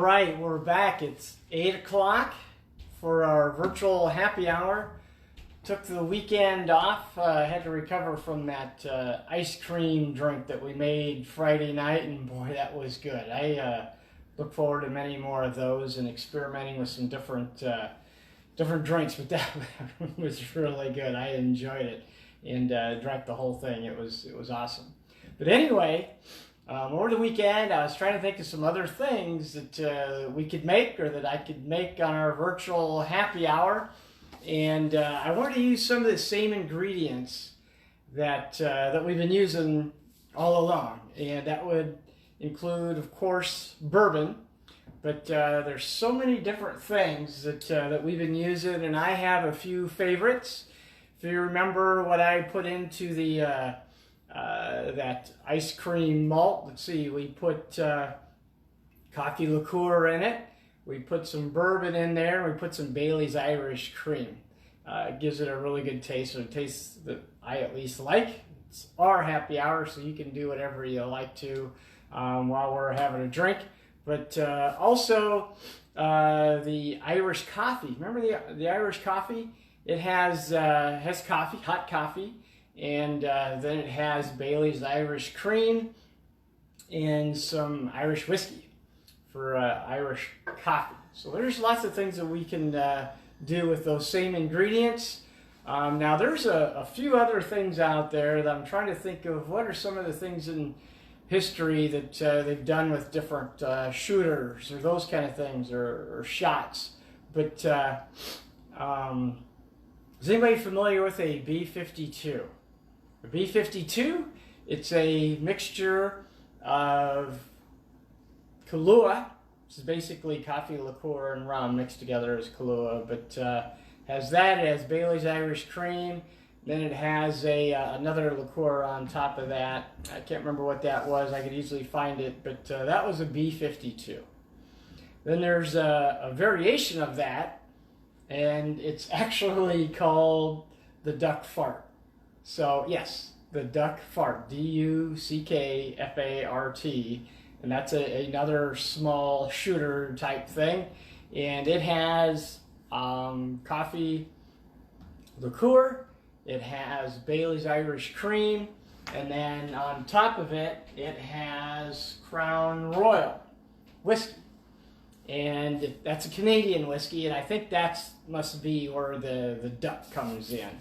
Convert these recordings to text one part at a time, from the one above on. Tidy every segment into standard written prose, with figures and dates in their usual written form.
right, we're back. It's 8 o'clock for our virtual happy hour. Took the weekend off. Had to recover from that ice cream drink that we made Friday night, and boy, that was good. I look forward to many more of those and experimenting with some different drinks, but that was really good. I enjoyed it and drank the whole thing. It was awesome. But anyway, over the weekend, I was trying to think of some other things that we could make or that I could make on our virtual happy hour. And I wanted to use some of the same ingredients that we've been using all along. And that would include, of course, bourbon. But there's so many different things that we've been using, and I have a few favorites. If you remember what I put into the that ice cream malt, let's see, we put coffee liqueur in it. We put some bourbon in there. We put some Bailey's Irish cream. It gives it a really good taste, or a taste that I at least like. It's our happy hour, so you can do whatever you like to while we're having a drink. But also the Irish coffee. Remember the Irish coffee? It has coffee, hot coffee, and then it has Bailey's Irish cream and some Irish whiskey for Irish coffee. So there's lots of things that we can do with those same ingredients. Now there's a few other things out there that I'm trying to think of. What are some of the things in history that they've done with different shooters or those kind of things, or shots? But is anybody familiar with a B-52? A B-52, it's a mixture of Kahlua, which is basically coffee liqueur and rum mixed together as Kahlua, but has that, it has Bailey's Irish cream, then it has another liqueur on top of that. I can't remember what that was. I could easily find it, but that was a B-52. Then there's a variation of that, and it's actually called the duck fart. So yes, the duck fart, D-U-C-K-F-A-R-T, and that's another small shooter type thing, and it has coffee liqueur, it has Bailey's Irish cream, and then on top of it, it has Crown Royal whiskey. And that's a Canadian whiskey, and I think that must be where the duck comes in.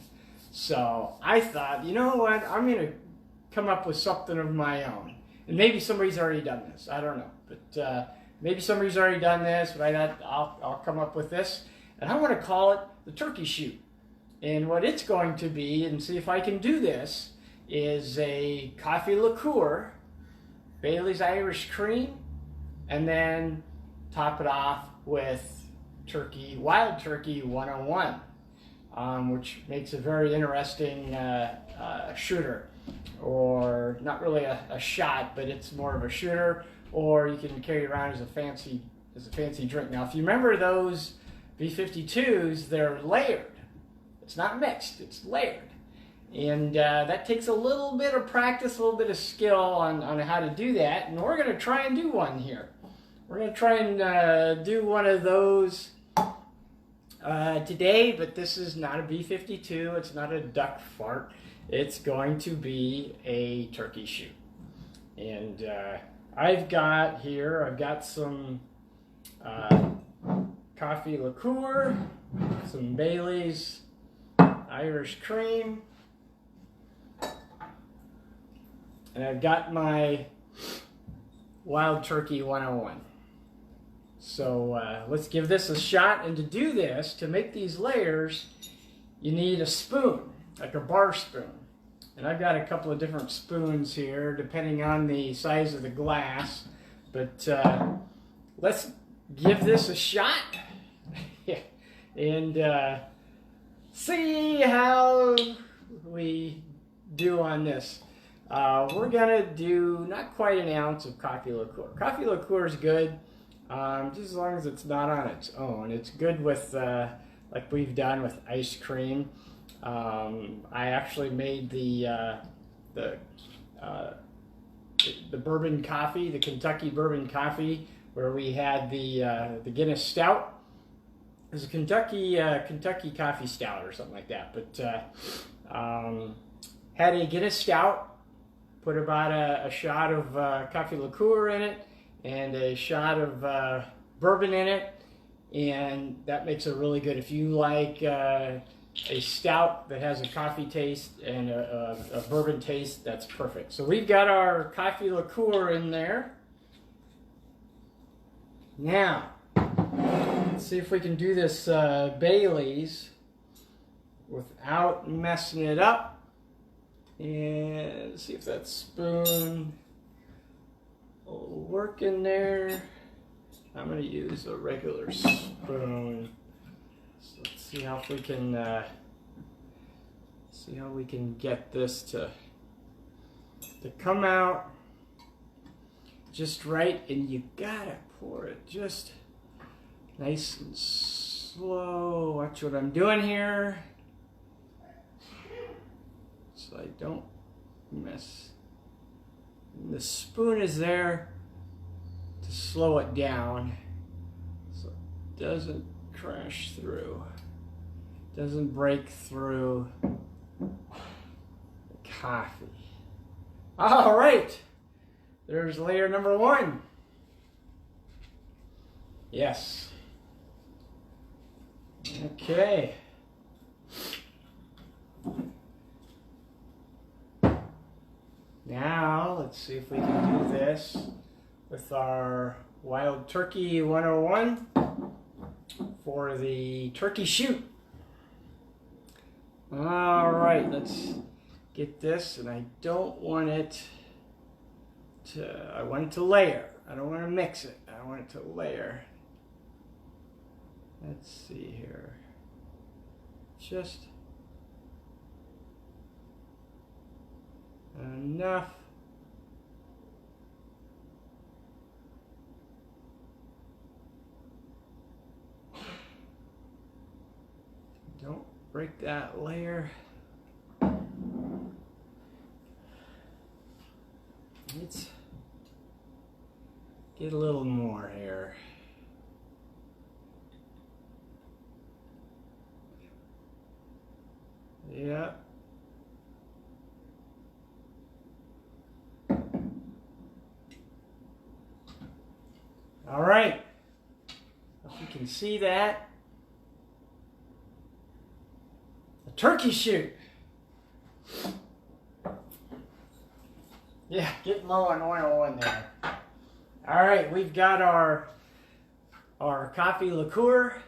So I thought, you know what, I'm going to come up with something of my own. And maybe somebody's already done this, I don't know. But maybe somebody's already done this, but I thought I'll come up with this. And I want to call it the turkey shoot. And what it's going to be, and see if I can do this, is a coffee liqueur, Bailey's Irish cream, and then top it off with wild turkey 101, which makes a very interesting shooter, or not really a shot, but it's more of a shooter, or you can carry it around as a fancy drink. Now, if you remember those B-52s, they're layered. It's not mixed, it's layered. And that takes a little bit of practice, a little bit of skill on how to do that. And we're going to try and do one here. We're going to try and do one of those today, but this is not a B-52. It's not a duck fart. It's going to be a turkey shoot. And I've got some coffee liqueur, some Bailey's Irish cream, and I've got my wild turkey 101. So let's give this a shot. And to do this, to make these layers, you need a spoon, like a bar spoon. And I've got a couple of different spoons here, depending on the size of the glass. But let's give this a shot and see how we do on this. We're gonna do not quite an ounce of coffee liqueur. Coffee liqueur is good, just as long as it's not on its own. It's good with, like we've done with ice cream. I actually made the bourbon coffee, the Kentucky bourbon coffee, where we had the Guinness Stout. It was a Kentucky coffee stout or something like that. But had a Guinness Stout, put about a shot of coffee liqueur in it, and a shot of bourbon in it, and that makes it really good. If you like a stout that has a coffee taste and a bourbon taste, that's perfect. So we've got our coffee liqueur in there. Now, let's see if we can do this Bailey's without messing it up. And see if that spoon will work in there. I'm going to use a regular spoon. So let's see how we can get this to come out just right, and you gotta pour it just nice and slow. Watch what I'm doing here, so I don't mess. And the spoon is there to slow it down so it doesn't crash through, doesn't break through the coffee. All right, there's layer number one. Yes. Okay. Now, let's see if we can do this with our Wild Turkey 101 for the turkey shoot. All right, let's get this, and I don't want it to, I want it to layer. I don't want to mix it. I want it to layer. Let's see here. Just enough. Don't break that layer. Let's get a little more here. Yeah. All right. If you can see that. A turkey shoot. Yeah, getting low on oil in there. All right, we've got our coffee liqueur,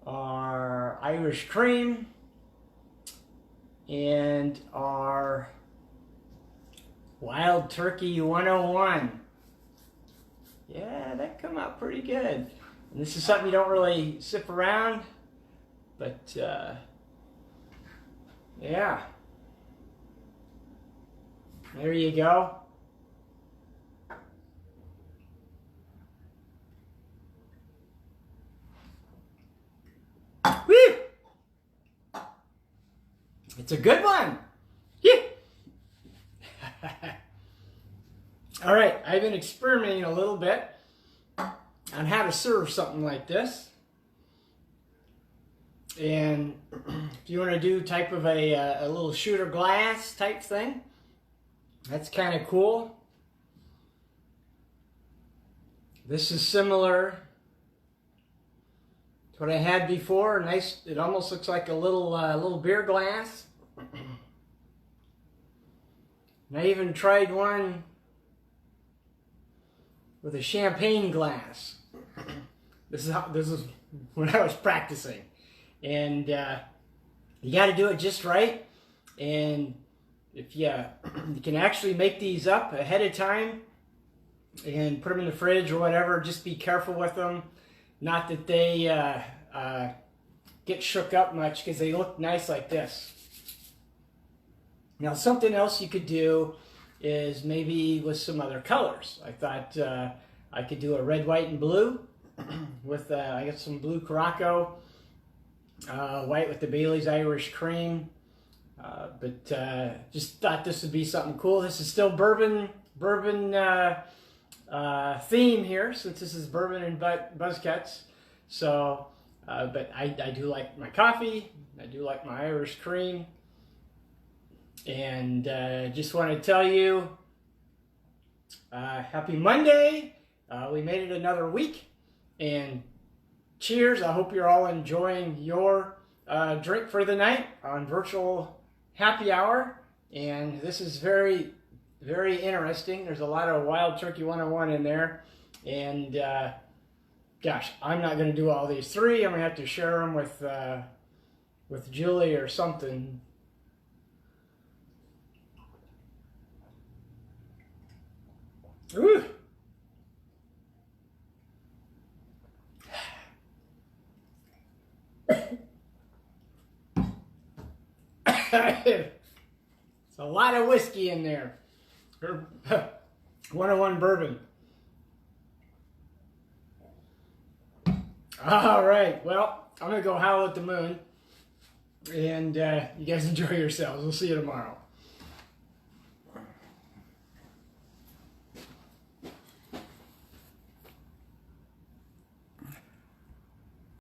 our Irish cream, and our Wild Turkey 101. Yeah, that come out pretty good. And this is something you don't really sip around, but yeah. There you go. Woo! It's a good one. Yeah. All right, I've been experimenting a little bit on how to serve something like this. And if you want to do type of a little shooter glass type thing, that's kind of cool. This is similar to what I had before. Nice. It almost looks like a little beer glass. And I even tried one with a champagne glass. This is when I was practicing, and you got to do it just right. And if you can actually make these up ahead of time and put them in the fridge or whatever, just be careful with them. Not that they get shook up much, because they look nice like this. Now, something else you could do is maybe with some other colors. I thought I could do a red, white, and blue with, I got some blue Caraco, white with the Bailey's Irish cream. But just thought this would be something cool. This is still bourbon theme here, since this is bourbon and buzz cuts. So, but I do like my coffee. I do like my Irish cream. And just want to tell you, happy Monday. We made it another week. And cheers. I hope you're all enjoying your drink for the night on virtual happy hour. And this is very, very interesting. There's a lot of Wild Turkey 101 in there. And gosh, I'm not going to do all these three. I'm going to have to share them with Julie or something. Ooh. It's a lot of whiskey in there. 101 bourbon. All right. Well, I'm going to go howl at the moon. And you guys enjoy yourselves. We'll see you tomorrow.